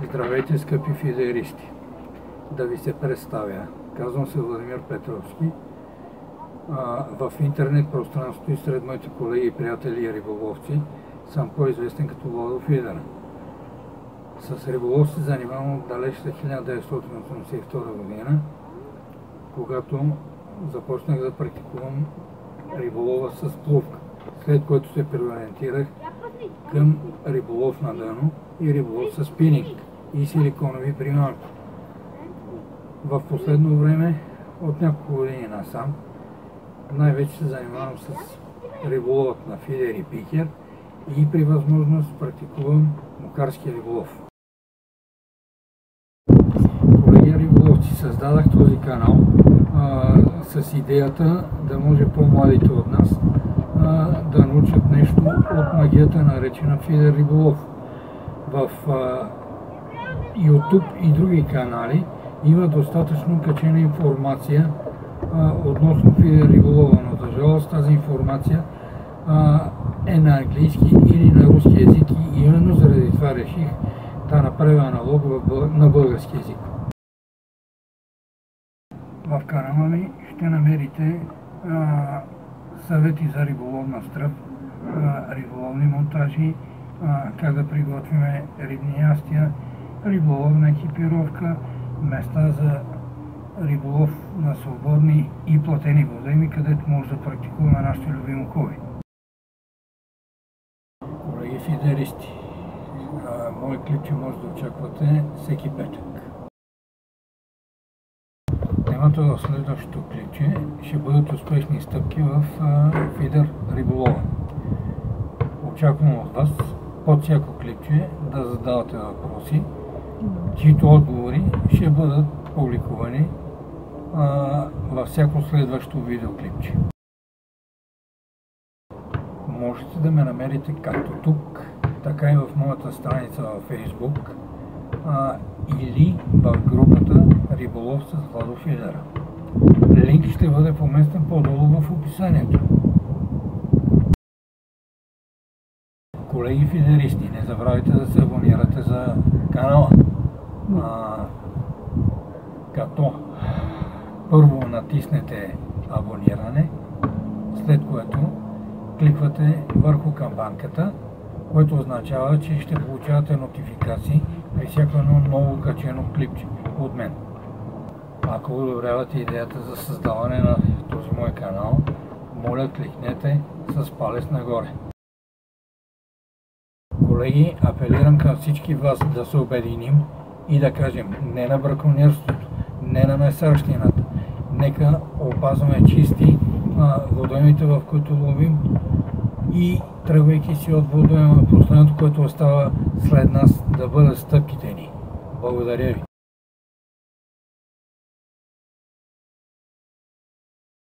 Здравейте, скъпи фидеристи! Да ви се представя. Казвам се Владимир Петровски. В интернет пространството и сред моите колеги и приятели и риболовци съм по-известен като Владо Фидер. С риболов се занимавам от далечната 1982 година, когато започнах да практикувам риболова с плувка, след което се преориентирах към риболов на дъно и риболов с спининг и силиконови приманки. В последно време, от няколко години насам, най-вече се занимавам с риболовът на фидер и пикер и при възможност практикувам мокарски риболов. Колеги риболовци, създадах този канал с идеята да може по-младите от нас да научат нещо от магията, наречена фидер риболов. В YouTube и други канали има достатъчно качена информация относно фидер риболова, но за жалост тази информация е на английски или на руски език и именно заради това реших да направя аналог на български език. В канала ми ще намерите съвети за риболовна стръв, риболовни монтажи, как да приготвим рибни ястия, риболовна екипировка, места за риболов на свободни и платени водойми, където може да практикуваме нашите любими хобби. Колеги фидеристи, мои клипче може да очаквате всеки петък. Темата в следващото клипче ще бъдат успешни стъпки в фидер риболова. Очаквам от вас под всяко клипче да задавате въпроси, чието отговори ще бъдат публикувани във всяко следващо видеоклипче. Можете да ме намерите както тук, така и в моята страница във Facebook или в групата Риболов с Владо Фидер. Линк ще бъде поместен по-долу в описанието. Колеги фидеристи, не забравяйте да се абонирате за канала. Като първо натиснете абониране, след което кликвате върху камбанката, което означава, че ще получавате нотификации при всяко едно ново качено клипче от мен. Ако одобрявате идеята за създаване на този мой канал, моля кликнете с палец нагоре. Колеги, апелирам към всички вас да се обединим и да кажем не на браконьерството, не на месарщината. Нека опазваме чисти водоймите, в които ловим, и тръгвайки си от водойма, последното, което остава след нас, да бъдат стъпките ни. Благодаря ви.